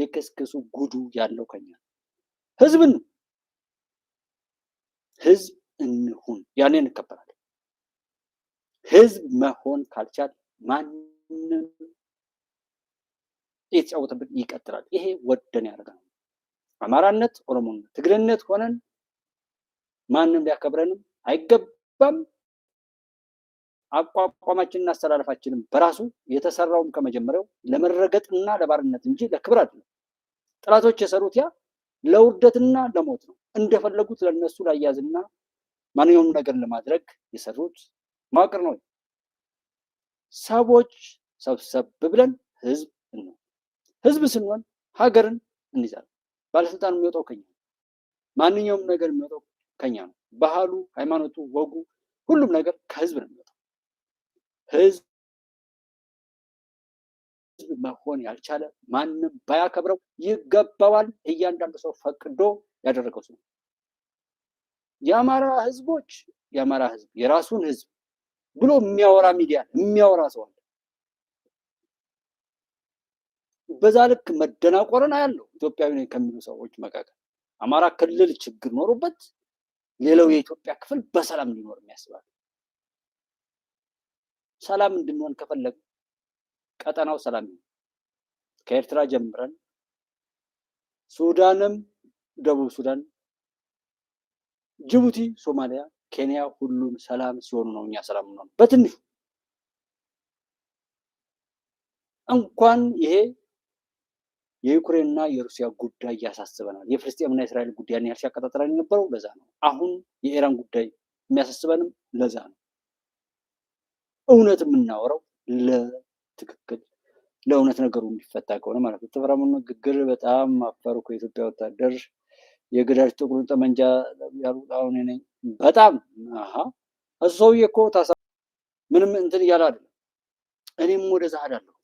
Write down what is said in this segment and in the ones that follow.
ልክስክሱ ጉዱ ያለው ከኛ ህዝብን ህዝብ እንሁን ያኔ እንከበራለን። ህዝብ መሆን ካልቻል ማንም የተጫወተብን ይቀጥላል። ይሄ ወደን ያደርጋል። አማራነት፣ ኦሮሞነት፣ ትግሬነት ሆነን ማንም ሊያከብረንም አይገባም። አቋቋማችንና አስተላለፋችንን በራሱ የተሰራውም ከመጀመሪያው ለመረገጥና ለባርነት እንጂ ለክብር አይደለም። ጥላቶች የሰሩት ያ ለውርደትና ለሞት ነው። እንደፈለጉት ለነሱ ላያዝና ማንኛውም ነገር ለማድረግ የሰሩት መዋቅር ነው። ሰዎች ሰብሰብ ብለን ህዝብ ነው። ህዝብ ስንሆን ሀገርን እንይዛለን። ባለስልጣን የሚወጣው ከኛ ነው። ማንኛውም ነገር የሚወጣው ከኛ ነው። ባህሉ፣ ሃይማኖቱ፣ ወጉ ሁሉም ነገር ከህዝብ ነው የሚወጣው። ህዝብ መሆን ያልቻለ ማንም ባያከብረው ይገባዋል። እያንዳንዱ ሰው ፈቅዶ ያደረገው ሰው የአማራ ህዝቦች የአማራ ህዝብ የራሱን ህዝብ ብሎ የሚያወራ ሚዲያ የሚያወራ ሰው አለ። በዛ ልክ መደናቆርን አያለው። ኢትዮጵያዊ ነኝ ከሚሉ ሰዎች መካከል አማራ ክልል ችግር ኖሮበት ሌላው የኢትዮጵያ ክፍል በሰላም ሊኖር የሚያስባል። ሰላም እንድንሆን ከፈለግ ቀጠናው ሰላም ነው። ከኤርትራ ጀምረን ሱዳንም፣ ደቡብ ሱዳን፣ ጅቡቲ፣ ሶማሊያ፣ ኬንያ ሁሉም ሰላም ሲሆኑ ነው እኛ ሰላም ነው። በትንሹ እንኳን ይሄ የዩክሬንና የሩሲያ ጉዳይ ያሳስበናል። የፍልስጤምና የእስራኤል ጉዳይ ያን ያህል ሲያቀጣጥለን የነበረው ለዛ ነው። አሁን የኢራን ጉዳይ የሚያሳስበንም ለዛ ነው። እውነት የምናወራው ለትክክል ለእውነት ነገሩ እንዲፈታ ከሆነ ማለት ነው። ተፈራሙ ንግግር በጣም አፈሩ። ከኢትዮጵያ ወታደር የግዳጅ ጥቁሩን ጠመንጃ ያሉት አሁን ነኝ በጣም እሱ ሰውዬ እኮ ምንም እንትን እያለ አይደለም። እኔም ወደዛ ሄዳለሁ።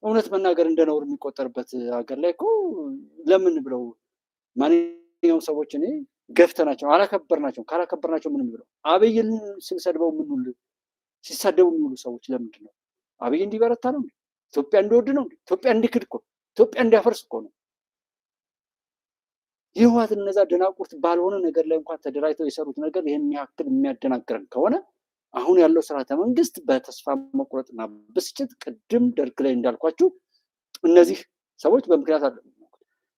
እውነት መናገር እንደነውር የሚቆጠርበት ሀገር ላይ እኮ ለምን ብለው ማንኛውም ሰዎች እኔ ገፍተናቸው አላከበርናቸው። ካላከበርናቸው ምንም ብለው አብይን ስንሰድበው ምንውል ሲሳደቡ የሚውሉ ሰዎች ለምንድን ነው? አብይ እንዲበረታ ነው? ኢትዮጵያ እንዲወድ ነው? ኢትዮጵያ እንዲክድ እኮ ኢትዮጵያ እንዲያፈርስ እኮ ነው። ይህዋት እነዛ ደናቁርት ባልሆነ ነገር ላይ እንኳን ተደራጅተው የሰሩት ነገር ይህን ያክል የሚያደናግረን ከሆነ አሁን ያለው ስርዓተ መንግስት በተስፋ መቁረጥና ብስጭት ቅድም ደርግ ላይ እንዳልኳችሁ እነዚህ ሰዎች በምክንያት አለ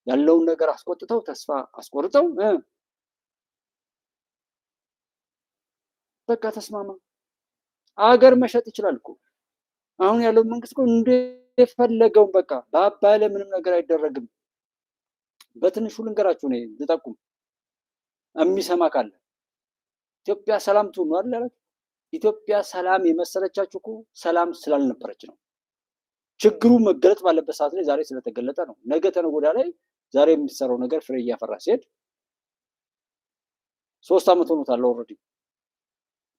ያለውን ነገር አስቆጥተው ተስፋ አስቆርጠው በቃ ተስማማ አገር መሸጥ ይችላል እኮ። አሁን ያለው መንግስት እኮ እንደፈለገው በቃ በአባይ ላይ ምንም ነገር አይደረግም። በትንሹ ልንገራችሁ ነው ልጠቁም የሚሰማ ካለ ኢትዮጵያ ሰላም ትሁን አይደል? ኢትዮጵያ ሰላም የመሰለቻችሁ እኮ ሰላም ስላልነበረች ነው። ችግሩ መገለጥ ባለበት ሰዓት ላይ ዛሬ ስለተገለጠ ነው። ነገ ተነገ ወዲያ ላይ ዛሬ የሚሰራው ነገር ፍሬ እያፈራ ሲሄድ 3 ዓመት ሆኖታል ኦልሬዲ።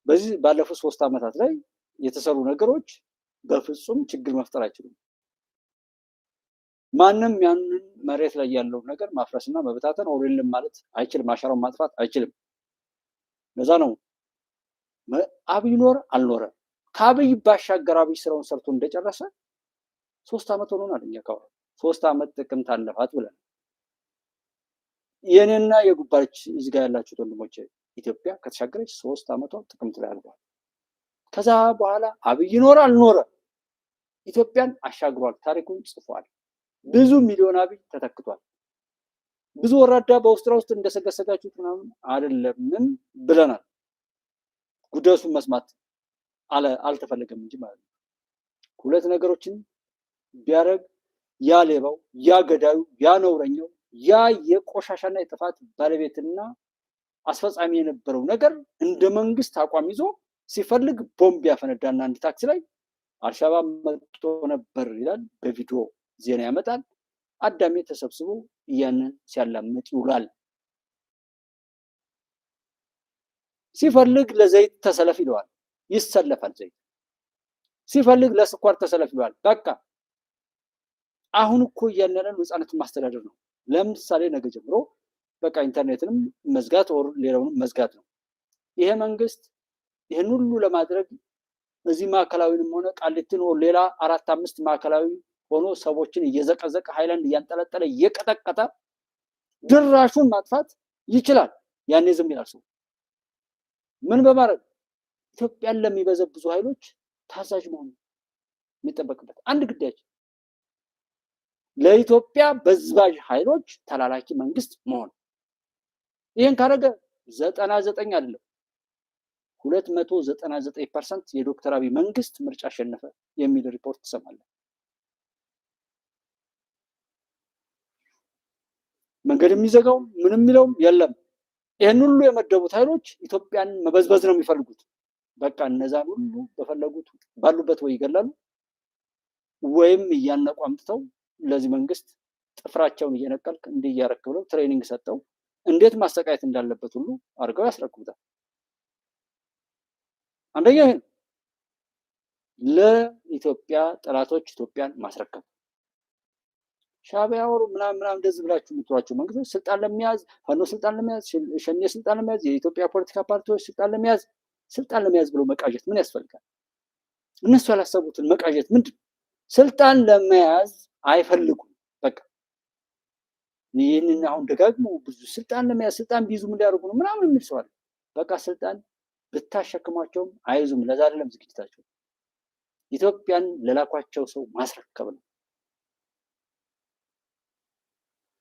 በዚህ ባለፉት 3 ዓመታት ላይ የተሰሩ ነገሮች በፍጹም ችግር መፍጠር አይችሉም። ማንም ያንን መሬት ላይ ያለው ነገር ማፍረስና መበታተን ኦሪልን ማለት አይችልም። አሻራውን ማጥፋት አይችልም። ለዛ ነው አብይ ኖረ አልኖረ ከአብይ ባሻገር አብይ ስራውን ሰርቶ እንደጨረሰ 3 ዓመት ሆኖናል። እኛ ካወራ 3 ዓመት ጥቅምት አለፋት ብለን የኔና የጉባች እዚህ ጋር ያላችሁት ወንድሞቼ ኢትዮጵያ ከተሻገረች 3 ዓመቷ ጥቅምት ላይ አልፏል። ከዛ በኋላ አብይ ኖረ አልኖረ ኢትዮጵያን አሻግሯል። ታሪኩን ጽፏል። ብዙ ሚሊዮን አብይ ተተክቷል። ብዙ ወራዳ በውስጥ እንደሰገሰጋችሁት ምናምን አይደለም ብለናል። ጉዳዩን መስማት አልተፈለገም እንጂ ማለት ነው። ሁለት ነገሮችን ቢያረግ ያ ሌባው፣ ያ ገዳዩ፣ ያ ነውረኛው፣ ያ የቆሻሻና የጥፋት ባለቤትና አስፈጻሚ የነበረው ነገር እንደ መንግስት አቋም ይዞ ሲፈልግ ቦምብ ያፈነዳና አንድ ታክሲ ላይ አልሻባብ መጥቶ ነበር ይላል። በቪዲዮ ዜና ያመጣል። አዳሜ ተሰብስቦ ያንን ሲያላምጥ ይውላል። ሲፈልግ ለዘይት ተሰለፍ ይለዋል፣ ይሰለፋል። ዘይት ሲፈልግ ለስኳር ተሰለፍ ይለዋል። በቃ አሁን እኮ ያለነው ነፃነትን ማስተዳደር ነው። ለምሳሌ ነገ ጀምሮ በቃ ኢንተርኔትንም መዝጋት ወር ሌላውንም መዝጋት ነው። ይሄ መንግስት ይሄን ሁሉ ለማድረግ እዚህ ማዕከላዊንም ሆነ ቃሊቲን ሌላ 4-5 ማዕከላዊ ሆኖ ሰዎችን እየዘቀዘቀ ሃይላንድ እያንጠለጠለ እየቀጠቀጠ ድራሹን ማጥፋት ይችላል። ያኔ ዝም ይላል ሰው። ምን በማድረግ ኢትዮጵያን ለሚበዘብዙ ኃይሎች ታዛዥ መሆን የሚጠበቅበት አንድ ግዳጅ፣ ለኢትዮጵያ በዝባዥ ኃይሎች ተላላኪ መንግስት መሆን። ይህን ካደረገ 99 አይደለም 299% የዶክተር አብይ መንግስት ምርጫ አሸነፈ የሚል ሪፖርት ትሰማለህ። መንገድ የሚዘጋው ምንም የሚለውም የለም። ይህን ሁሉ የመደቡት ኃይሎች ኢትዮጵያን መበዝበዝ ነው የሚፈልጉት። በቃ እነዛን ሁሉ በፈለጉት ባሉበት ወይ ይገላሉ ወይም እያነቁ አምጥተው ለዚህ መንግስት ጥፍራቸውን እየነቀልክ እንዲህ እያረክ ብለው ትሬኒንግ ሰጠው እንዴት ማሰቃየት እንዳለበት ሁሉ አድርገው ያስረክቡታል። አንደኛ ይሄን ለኢትዮጵያ ጠላቶች ኢትዮጵያን ማስረከብ። ሻዕቢያ ወሩ ምናምን እንደዚህ ብላችሁ የምትሏቸው መንግስቶች ስልጣን ለመያዝ ፋኖ ስልጣን ለመያዝ ሸኔ ስልጣን ለመያዝ የኢትዮጵያ ፖለቲካ ፓርቲዎች ስልጣን ለመያዝ ብሎ መቃዠት ምን ያስፈልጋል? እነሱ ያላሰቡትን መቃዠት ምንድን? ስልጣን ለመያዝ አይፈልጉም። በቃ ይህንን አሁን ደጋግሞ ብዙ ስልጣን ለመያዝ ስልጣን ቢይዙ ምን ሊያደርጉ ነው ምናምን የሚል ሰው አለ። በቃ ስልጣን ብታሸክሟቸውም አይዙም። ለዛ አይደለም ዝግጅታቸው። ኢትዮጵያን ለላኳቸው ሰው ማስረከብ ነው።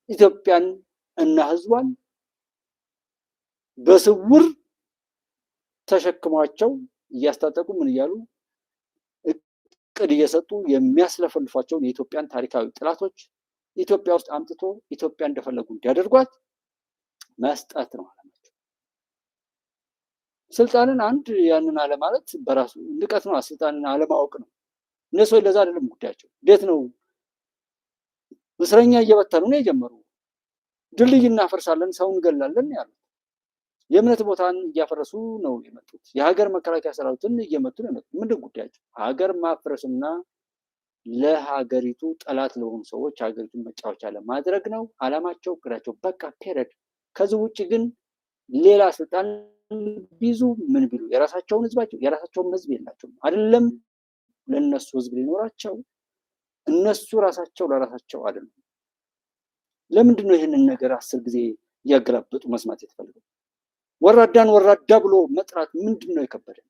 ኢትዮጵያን እና ህዝቧን በስውር ተሸክሟቸው እያስታጠቁ ምን እያሉ እቅድ እየሰጡ የሚያስለፈልፏቸውን የኢትዮጵያን ታሪካዊ ጥላቶች ኢትዮጵያ ውስጥ አምጥቶ ኢትዮጵያ እንደፈለጉ እንዲያደርጓት መስጠት ነው አለማቸው። ስልጣንን አንድ ያንን አለማለት በራሱ ንቀት ነው። ስልጣንን አለማወቅ ነው። እነሱ ለዛ አይደለም ጉዳያቸው። እንዴት ነው እስረኛ እየበተኑ ነው የጀመሩ። ድልድይ እናፈርሳለን፣ ሰው እንገላለን ያሉት። የእምነት ቦታን እያፈረሱ ነው የመጡት። የሀገር መከላከያ ሰራዊትን እየመቱ ነው የመጡት። ምንድን ጉዳያቸው? ሀገር ማፍረስና ለሀገሪቱ ጠላት ለሆኑ ሰዎች ሀገሪቱን መጫወቻ ለማድረግ ነው አላማቸው፣ እቅዳቸው። በቃ ፔረድ። ከዚህ ውጭ ግን ሌላ ስልጣን ቢይዙ ምን ቢሉ የራሳቸውን ህዝብ የላቸውም። አይደለም ለነሱ ህዝብ ሊኖራቸው እነሱ ራሳቸው ለራሳቸው አይደሉም። ለምንድን ነው ይህንን ነገር 10 ጊዜ እያገላበጡ መስማት የተፈለገው? ወራዳን ወራዳ ብሎ መጥራት ምንድን ነው የከበደን?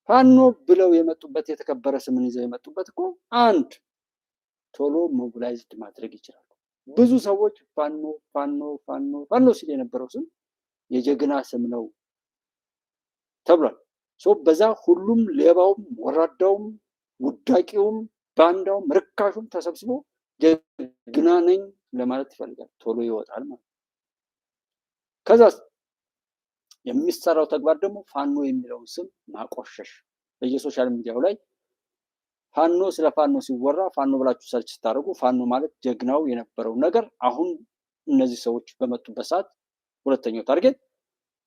ፋኖ ብለው የመጡበት የተከበረ ስምን ይዘው የመጡበት እኮ አንድ ቶሎ ሞቢላይዝድ ማድረግ ይችላሉ። ብዙ ሰዎች ፋኖ ፋኖ ፋኖ ፋኖ ሲል የነበረው ስም የጀግና ስም ነው ተብሏል። በዛ ሁሉም ሌባውም ወራዳውም ውዳቂውም ባንዳውም ርካሹም ተሰብስቦ ጀግና ነኝ ለማለት ይፈልጋል። ቶሎ ይወጣል ማለት። ከዛ የሚሰራው ተግባር ደግሞ ፋኖ የሚለውን ስም ማቆሸሽ። በየሶሻል ሚዲያው ላይ ፋኖ ስለ ፋኖ ሲወራ ፋኖ ብላችሁ ሰርች ስታደርጉ ፋኖ ማለት ጀግናው የነበረው ነገር አሁን እነዚህ ሰዎች በመጡበት ሰዓት ሁለተኛው ታርጌት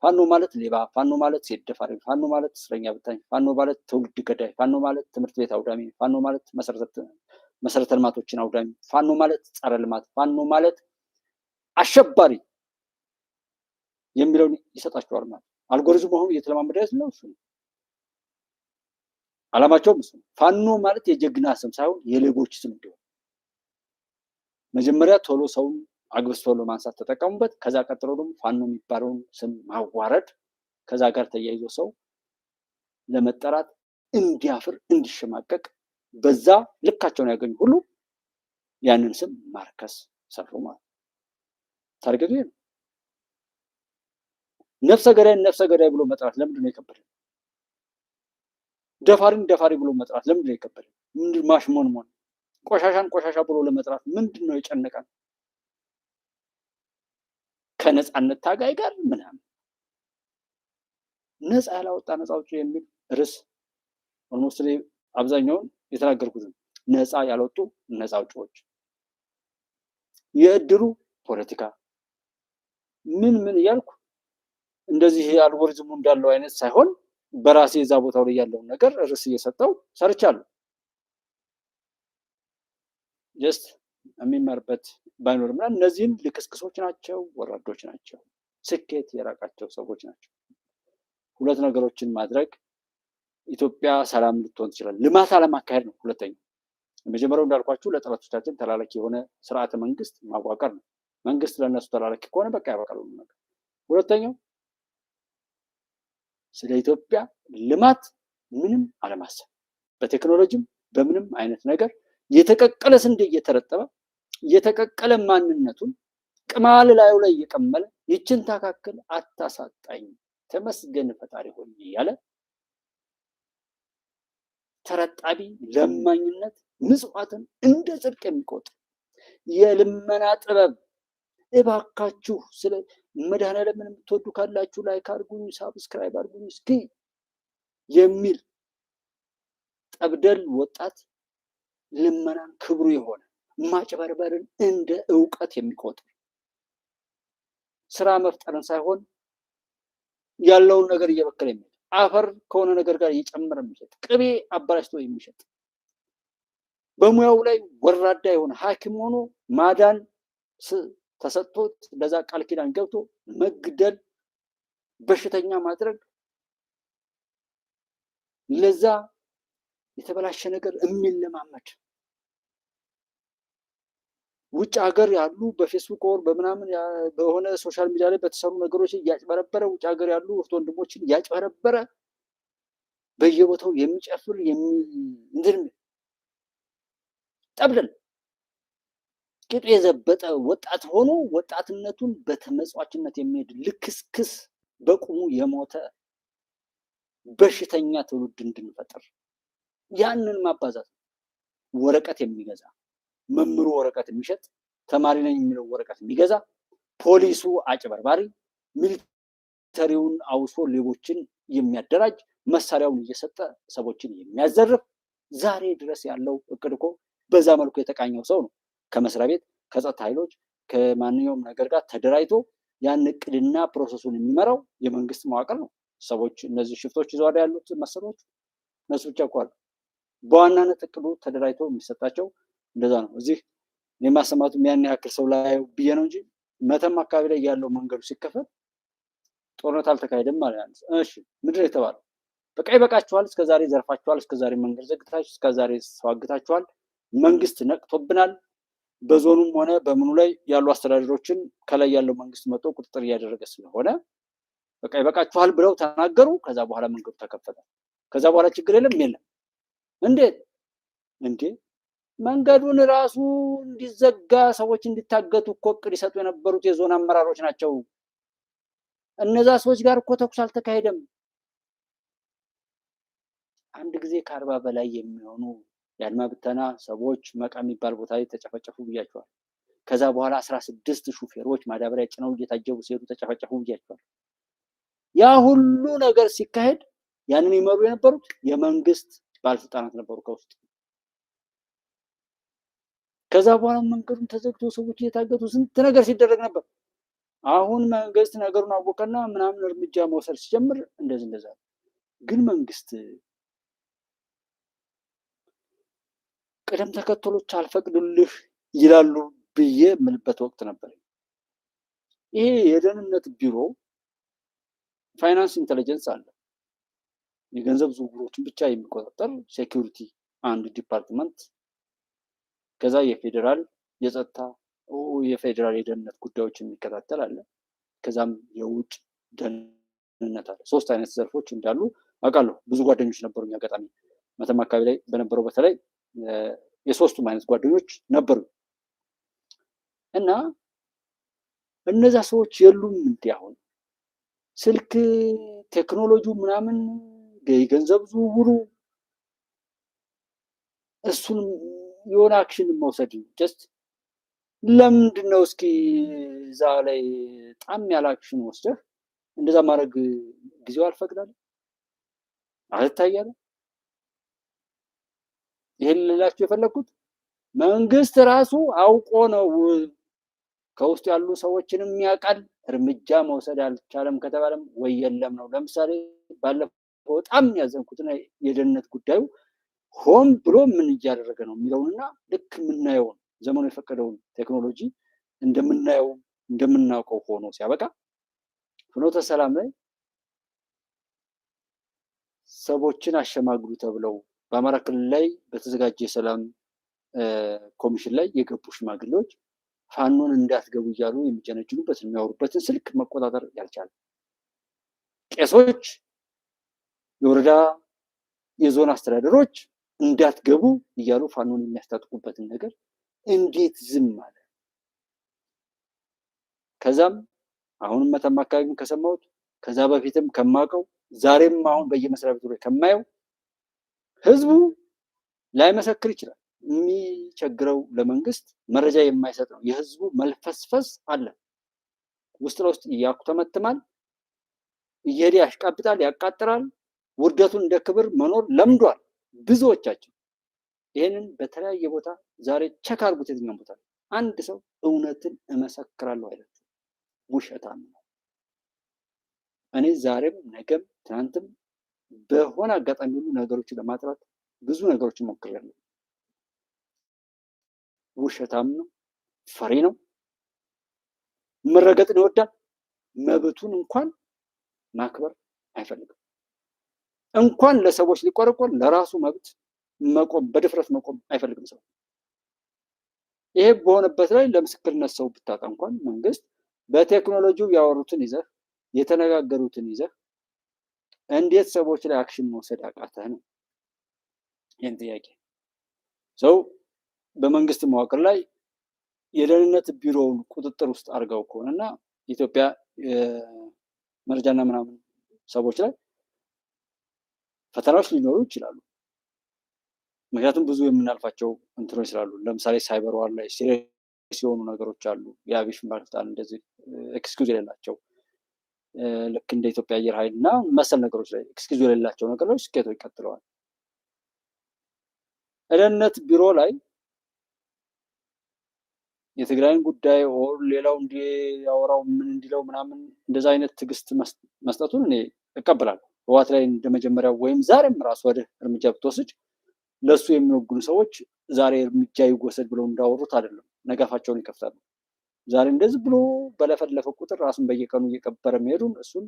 ፋኖ ማለት ሌባ፣ ፋኖ ማለት ሴት ደፋሪ፣ ፋኖ ማለት እስረኛ በታኝ፣ ፋኖ ማለት ትውልድ ገዳይ፣ ፋኖ ማለት ትምህርት ቤት አውዳሚ፣ ፋኖ ማለት መሰረተ ልማቶችን አውዳሚ፣ ፋኖ ማለት ጸረ ልማት፣ ፋኖ ማለት አሸባሪ የሚለውን ይሰጣቸዋል ማለት። አልጎሪዝሙ አሁን እየተለማመደ ያለው እሱ ነው። አላማቸውም እሱ ነው። ፋኖ ማለት የጀግና ስም ሳይሆን የሌቦች ስም እንዲሆን መጀመሪያ ቶሎ ሰውን አግብስ ቶሎ ማንሳት ተጠቀሙበት። ከዛ ቀጥሎ ደግሞ ፋኖ የሚባለውን ስም ማዋረድ፣ ከዛ ጋር ተያይዞ ሰው ለመጠራት እንዲያፍር እንዲሸማቀቅ፣ በዛ ልካቸውን ያገኙ ሁሉ ያንን ስም ማርከስ ሰሩ ማለት ታርጌቱ ይሄ ነው። ነፍሰ ገዳይ ብሎ መጥራት ለምንድን ነው የከበደን? ደፋሪን ደፋሪ ብሎ መጥራት ለምንድን ነው የከበደን? ማሽሞንሞን ቆሻሻን ቆሻሻ ብሎ ለመጥራት ምንድን ነው የጨነቀን? ከነፃነት ታጋይ ጋር ምናምን ነፃ ያላወጣ ነፃ አውጪ የሚል ርዕስ ኦልሞስት አብዛኛውን የተናገርኩትን ነፃ ያልወጡ ነፃ አውጪዎች፣ የእድሩ ፖለቲካ ምን እያልኩ እንደዚህ አልጎሪዝሙ እንዳለው አይነት ሳይሆን በራሴ እዛ ቦታው ላይ ያለውን ነገር ርዕስ እየሰጠው ሰርቻለሁ። ጀስት የሚማርበት ባይኖርም እነዚህን ልክስክሶች ናቸው፣ ወራዶች ናቸው፣ ስኬት የራቃቸው ሰዎች ናቸው። ሁለት ነገሮችን ማድረግ ኢትዮጵያ ሰላም ልትሆን ትችላለች። ልማት አለማካሄድ ነው ሁለተኛው። የመጀመሪያው እንዳልኳችሁ ለጠላቶቻችን ተላላኪ የሆነ ስርዓተ መንግስት ማዋቀር ነው። መንግስት ለእነሱ ተላላኪ ከሆነ በቃ ያበቃል ነገር። ሁለተኛው ስለ ኢትዮጵያ ልማት ምንም አለማሰብ፣ በቴክኖሎጂም በምንም አይነት ነገር የተቀቀለ ስንዴ እየተረጠበ የተቀቀለ ማንነቱን ቅማል ላዩ ላይ እየቀመለ ይችን ታካክል አታሳጣኝ ተመስገን ፈጣሪ ሆይ እያለ ተረጣቢ ለማኝነት ምጽዋትን እንደ ጽድቅ የሚቆጥር የልመና ጥበብ እባካችሁ ስለ መድኃኔዓለምን የምትወዱ ካላችሁ ላይክ አድርጉኝ፣ ሳብስክራይብ አድርጉኝ እስኪ የሚል ጠብደል ወጣት ልመናን ክብሩ የሆነ ማጭበርበርን እንደ ዕውቀት የሚቆጥር ስራ መፍጠርን ሳይሆን ያለውን ነገር እየበከለ የሚሄድ አፈር ከሆነ ነገር ጋር እየጨመረ የሚሸጥ ቅቤ አበላሽቶ የሚሸጥ በሙያው ላይ ወራዳ የሆነ ሐኪም ሆኖ ማዳን ተሰጥቶት ለዛ ቃል ኪዳን ገብቶ መግደል፣ በሽተኛ ማድረግ፣ ለዛ የተበላሸ ነገር የሚለማመድ ውጭ ሀገር ያሉ በፌስቡክ ወር በምናምን በሆነ ሶሻል ሚዲያ ላይ በተሰሩ ነገሮች እያጭበረበረ ውጭ ሀገር ያሉ እህት ወንድሞችን እያጭበረበረ በየቦታው የሚጨፍር እንትን ጠብደል ቂጡ የዘበጠ ወጣት ሆኖ ወጣትነቱን በተመጽዋችነት የሚሄድ ልክስክስ በቁሙ የሞተ በሽተኛ ትውልድ እንድንፈጥር ያንን ማባዛት ወረቀት የሚገዛ መምሩ ወረቀት የሚሸጥ ተማሪ ነኝ የሚለው ወረቀት የሚገዛ ፖሊሱ አጭበርባሪ ሚሊተሪውን አውሶ ሌቦችን የሚያደራጅ መሳሪያውን እየሰጠ ሰዎችን የሚያዘርፍ ዛሬ ድረስ ያለው እቅድ እኮ በዛ መልኩ የተቃኘው ሰው ነው። ከመስሪያ ቤት ከጸጥታ ኃይሎች ከማንኛውም ነገር ጋር ተደራጅቶ ያን እቅድና ፕሮሰሱን የሚመራው የመንግስት መዋቅር ነው። ሰዎች እነዚህ ሽፍቶች ይዘዋል ያሉት መሰሎች እነሱ ብቻ እኮ አሉ። በዋናነት እቅዱ ተደራጅቶ የሚሰጣቸው እንደዛ ነው። እዚህ የማሰማቱ ያን ያክል ሰው ላይ ብዬ ነው እንጂ መተማ አካባቢ ላይ ያለው መንገዱ ሲከፈት ጦርነት አልተካሄደም ማለት ነው። እሺ ምንድን ነው የተባለው? በቃ ይበቃችኋል፣ እስከዛሬ ዘርፋችኋል፣ እስከዛሬ መንገድ ዘግታችሁ፣ እስከዛሬ ሰው አግታችኋል፣ መንግስት ነቅቶብናል፣ በዞኑም ሆነ በምኑ ላይ ያሉ አስተዳደሮችን ከላይ ያለው መንግስት መጥቶ ቁጥጥር እያደረገ ስለሆነ በቃ ይበቃችኋል ብለው ተናገሩ። ከዛ በኋላ መንገዱ ተከፈተ። ከዛ በኋላ ችግር የለም። እንዴት እንዴ መንገዱን ራሱ እንዲዘጋ ሰዎች እንዲታገቱ እኮ እቅድ ይሰጡ የነበሩት የዞን አመራሮች ናቸው። እነዛ ሰዎች ጋር እኮ ተኩስ አልተካሄደም። አንድ ጊዜ ከ40 በላይ የሚሆኑ የአድማ ብተና ሰዎች መቃ የሚባል ቦታ ላይ ተጨፈጨፉ ብያቸዋል። ከዛ በኋላ 16 ሹፌሮች ማዳበሪያ ጭነው እየታጀቡ ሲሄዱ ተጨፈጨፉ ብያቸዋል። ያ ሁሉ ነገር ሲካሄድ ያንን ይመሩ የነበሩት የመንግስት ባለስልጣናት ነበሩ ከውስጥ። ከዛ በኋላ መንገዱን ተዘግቶ ሰዎች እየታገቱ ስንት ነገር ሲደረግ ነበር። አሁን መንግስት ነገሩን አወቀና ምናምን እርምጃ መውሰድ ሲጀምር እንደዛ ግን መንግስት ቅደም ተከተሎች አልፈቅዱልህ ይላሉ ብዬ የምልበት ወቅት ነበር። ይሄ የደህንነት ቢሮ ፋይናንስ ኢንተለጀንስ አለ፣ የገንዘብ ዝውውሮችን ብቻ የሚቆጣጠር ሴኩሪቲ አንድ ዲፓርትመንት፣ ከዛ የፌዴራል የጸጥታ የፌዴራል የደህንነት ጉዳዮች የሚከታተል አለ፣ ከዛም የውጭ ደህንነት አለ። 3 አይነት ዘርፎች እንዳሉ አውቃለሁ። ብዙ ጓደኞች ነበሩኝ። አጋጣሚ መተማ አካባቢ ላይ በነበረው በተለይ የሶስቱም አይነት ጓደኞች ነበሩ እና እነዛ ሰዎች የሉም። እንዲህ አሁን ስልክ ቴክኖሎጂው ምናምን የገንዘብ ዝውውሩ እሱን የሆነ አክሽን መውሰድ ጀስት ለምንድን ነው እስኪ እዛ ላይ ጣም ያለ አክሽን ወስደህ እንደዛ ማድረግ ጊዜው አልፈቅዳል አልታያለ። ይሄን ልላችሁ የፈለኩት መንግስት ራሱ አውቆ ነው ከውስጥ ያሉ ሰዎችንም ያውቃል። እርምጃ መውሰድ አልቻለም ከተባለም ወይ የለም ነው። ለምሳሌ ባለፈው በጣም ያዘንኩትና የደህንነት ጉዳዩ ሆን ብሎ ምን እያደረገ ነው የሚለውንና ልክ የምናየውን ዘመኑ የፈቀደውን ቴክኖሎጂ እንደምናየው እንደምናውቀው ሆኖ ሲያበቃ ፍኖተ ሰላም ላይ ሰዎችን አሸማግሉ ተብለው በአማራ ክልል ላይ በተዘጋጀ የሰላም ኮሚሽን ላይ የገቡ ሽማግሌዎች ፋኖን እንዳትገቡ እያሉ የሚጀነጅኑበት የሚያወሩበትን ስልክ መቆጣጠር ያልቻለ ቄሶች፣ የወረዳ የዞን አስተዳደሮች እንዳትገቡ እያሉ ፋኖን የሚያስታጥቁበትን ነገር እንዴት ዝም አለ? ከዛም አሁንም መተማ አካባቢ ከሰማሁት ከዛ በፊትም ከማውቀው ዛሬም አሁን በየመስሪያ ቤቱ ላይ ከማየው ህዝቡ ላይመሰክር ይችላል። የሚቸግረው ለመንግስት መረጃ የማይሰጥ ነው። የህዝቡ መልፈስፈስ አለ። ውስጥ ለውስጥ ያኩተመትማል፣ እየሄደ ያሽቃብጣል፣ ያቃጥራል። ውርደቱን እንደ ክብር መኖር ለምዷል ብዙዎቻችን። ይህንን በተለያየ ቦታ ዛሬ ቸክ አድርጉት። የትኛውም ቦታ አንድ ሰው እውነትን እመሰክራለሁ አይላችሁ፣ ውሸታም ነው። እኔ ዛሬም ነገም ትናንትም በሆነ አጋጣሚ ሁሉ ነገሮችን ለማጥራት ብዙ ነገሮችን ሞክሬያለሁ። ውሸታም ነው፣ ፈሪ ነው፣ መረገጥን ይወዳል። መብቱን እንኳን ማክበር አይፈልግም። እንኳን ለሰዎች ሊቆረቆር ለራሱ መብት መቆም በድፍረት መቆም አይፈልግም ሰው። ይሄ በሆነበት ላይ ለምስክርነት ሰው ብታጣ እንኳን መንግስት በቴክኖሎጂው ያወሩትን ይዘህ የተነጋገሩትን ይዘህ እንዴት ሰዎች ላይ አክሽን መውሰድ አቃተህ ነው ይህን ጥያቄ። ሰው በመንግስት መዋቅር ላይ የደህንነት ቢሮውን ቁጥጥር ውስጥ አድርገው ከሆነና ኢትዮጵያ መረጃና ምናምን ሰዎች ላይ ፈተናዎች ሊኖሩ ይችላሉ። ምክንያቱም ብዙ የምናልፋቸው እንትኖች ስላሉ፣ ለምሳሌ ሳይበር ዋር ላይ ሲሪየስ የሆኑ ነገሮች አሉ። የአቪዬሽን ባለስልጣን እንደዚህ ኤክስኪውዝ የሌላቸው ልክ እንደ ኢትዮጵያ አየር ኃይል እና መሰል ነገሮች ላይ ኤክስኪውዝ የሌላቸው ነገሮች ስኬቶች ቀጥለዋል። ደህንነት ቢሮ ላይ የትግራይን ጉዳይ ኦር ሌላው እንዲያወራው ምን እንዲለው ምናምን እንደዛ አይነት ትዕግስት መስጠቱን እኔ እቀበላለሁ። ህወሓት ላይ እንደመጀመሪያው ወይም ዛሬም ራሱ ወደ እርምጃ ብትወስድ ለሱ የሚወግኑ ሰዎች ዛሬ እርምጃ ይወሰድ ብለው እንዳወሩት አይደለም፣ ነጋፋቸውን ይከፍታሉ። ዛሬ እንደዚህ ብሎ በለፈለፈ ቁጥር ራሱን በየቀኑ እየቀበረ መሄዱን እሱን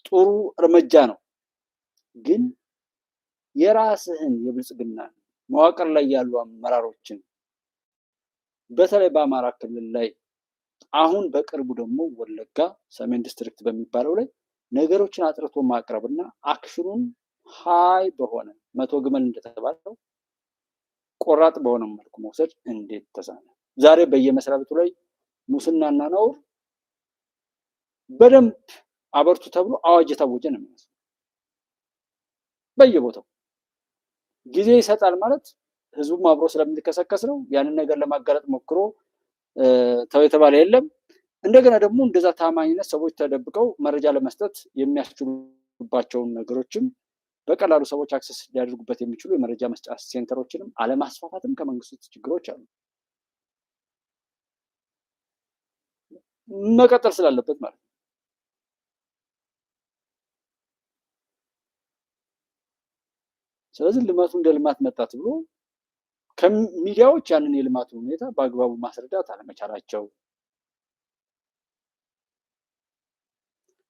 ጥሩ እርምጃ ነው። ግን የራስህን የብልጽግና መዋቅር ላይ ያሉ አመራሮችን በተለይ በአማራ ክልል ላይ አሁን በቅርቡ ደግሞ ወለጋ ሰሜን ዲስትሪክት በሚባለው ላይ ነገሮችን አጥርቶ ማቅረብና አክሽኑን ሀይ በሆነ መቶ ግመል እንደተባለው ቆራጥ በሆነ መልኩ መውሰድ እንዴት ተሳነ? ዛሬ በየመስሪያ ቤቱ ላይ ሙስናና ነውር በደንብ አበርቱ ተብሎ አዋጅ የታወጀ ነው የሚመስለው። በየቦታው ጊዜ ይሰጣል ማለት ህዝቡም አብሮ ስለሚከሰከስ ነው። ያንን ነገር ለማጋለጥ ሞክሮ ተው የተባለ የለም። እንደገና ደግሞ እንደዛ ታማኝነት ሰዎች ተደብቀው መረጃ ለመስጠት የሚያስችሉባቸውን ነገሮችም በቀላሉ ሰዎች አክሰስ ሊያደርጉበት የሚችሉ የመረጃ መስጫ ሴንተሮችንም አለማስፋፋትም ከመንግስት ውስጥ ችግሮች አሉ። መቀጠል ስላለበት ማለት ነው። ስለዚህ ልማቱ እንደ ልማት መጣት ብሎ ከሚዲያዎች ያንን የልማቱን ሁኔታ በአግባቡ ማስረዳት አለመቻላቸው፣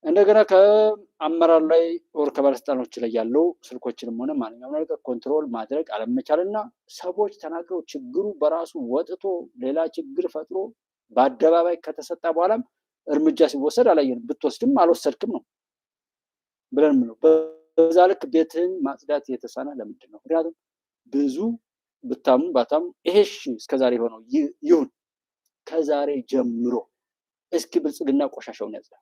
እንደገና ከአመራር ላይ ወር ከባለስልጣኖች ላይ ያለው ስልኮችንም ሆነ ማንኛውም ነገር ኮንትሮል ማድረግ አለመቻልና ሰዎች ተናግረው ችግሩ በራሱ ወጥቶ ሌላ ችግር ፈጥሮ በአደባባይ ከተሰጠ በኋላም እርምጃ ሲወሰድ አላየንም። ብትወስድም አልወሰድክም ነው ብለን ነው። በዛ ልክ ቤትህን ማጽዳት የተሳነ ለምንድን ነው? ምክንያቱም ብዙ ብታምኑ ባታምኑ ይሄሽ እስከዛሬ የሆነው ይሁን፣ ከዛሬ ጀምሮ እስኪ ብልጽግና ቆሻሻውን ያጽዳ።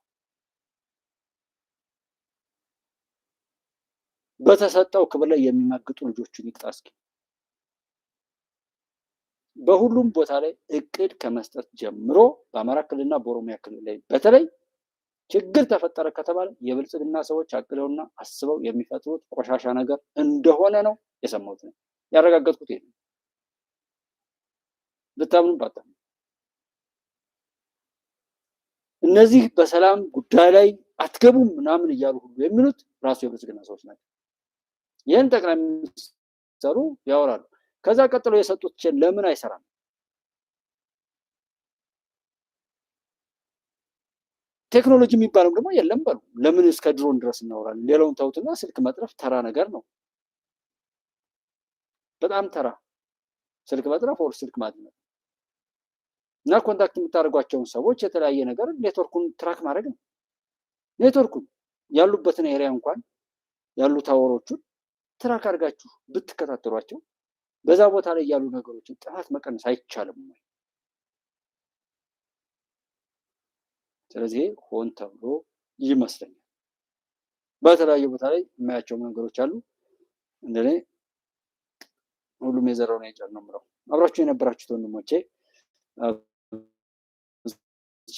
በተሰጠው ክብር ላይ የሚማግጡ ልጆቹን ይቅጣ። እስኪ በሁሉም ቦታ ላይ እቅድ ከመስጠት ጀምሮ በአማራ ክልልና በኦሮሚያ ክልል ላይ በተለይ ችግር ተፈጠረ ከተባለ የብልጽግና ሰዎች አቅደውና አስበው የሚፈጥሩት ቆሻሻ ነገር እንደሆነ ነው የሰማሁት ነው ያረጋገጥኩት። ይሄ ብታምኑ ባታምኑ እነዚህ በሰላም ጉዳይ ላይ አትገቡም ምናምን እያሉ ሁሉ የሚሉት ራሱ የብልጽግና ሰዎች ናቸው። ይህን ጠቅላይ ሚኒስትሩ ያወራሉ። ከዛ ቀጥሎ የሰጡት ለምን አይሰራም? ቴክኖሎጂ የሚባለው ደግሞ የለም በሉ። ለምን እስከ ድሮን ድረስ እናወራለን? ሌላውን ተውትና ስልክ መጥረፍ ተራ ነገር ነው። በጣም ተራ ስልክ መጥረፍ ወር ስልክ ማድረግ እና ኮንታክት የምታደርጓቸውን ሰዎች የተለያየ ነገር ኔትወርኩን ትራክ ማድረግ ነው። ኔትወርኩን ያሉበትን ኤሪያ እንኳን ያሉ ታወሮቹን ትራክ አድርጋችሁ ብትከታተሏቸው በዛ ቦታ ላይ ያሉ ነገሮችን ጥራት መቀነስ አይቻልም ወይ? ስለዚህ ሆን ተብሎ ይመስለኛል። በተለያየ ቦታ ላይ የማያቸው ነገሮች አሉ። እንደኔ ሁሉም የዘራውን ያጭዳል ነው የምለው። አብራችሁ የነበራችሁት ወንድሞቼ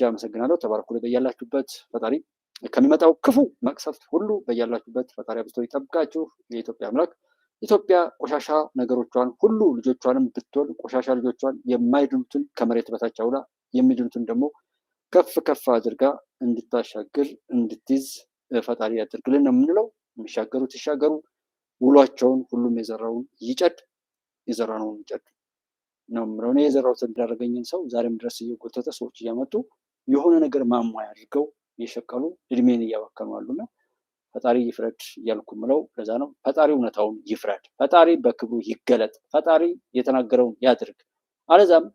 አመሰግናለሁ። ተባረኩ። በያላችሁበት ፈጣሪ ከሚመጣው ክፉ መቅሰፍት ሁሉ በያላችሁበት ፈጣሪ አብዝቶ ይጠብቃችሁ። የኢትዮጵያ አምላክ ኢትዮጵያ ቆሻሻ ነገሮቿን ሁሉ ልጆቿንም ብትወል ቆሻሻ ልጆቿን የማይድኑትን ከመሬት በታች አውላ የሚድኑትን ደግሞ ከፍ ከፍ አድርጋ እንድታሻግር እንድትይዝ ፈጣሪ ያድርግልን ነው የምንለው። የሚሻገሩት ይሻገሩ፣ ውሏቸውን ሁሉም የዘራውን ይጨድ፣ የዘራነውን ይጨድ ነው የምለው። እኔ የዘራሁትን እንዳደረገኝን ሰው ዛሬም ድረስ እየጎተተ ሰዎች እያመጡ የሆነ ነገር ማሟያ አድርገው እየሸቀሉ እድሜን እያባከኑ አሉና ፈጣሪ ይፍረድ እያልኩ ምለው ለዛ ነው። ፈጣሪ እውነታውን ይፍረድ፣ ፈጣሪ በክብሩ ይገለጥ፣ ፈጣሪ የተናገረውን ያድርግ። አለዛም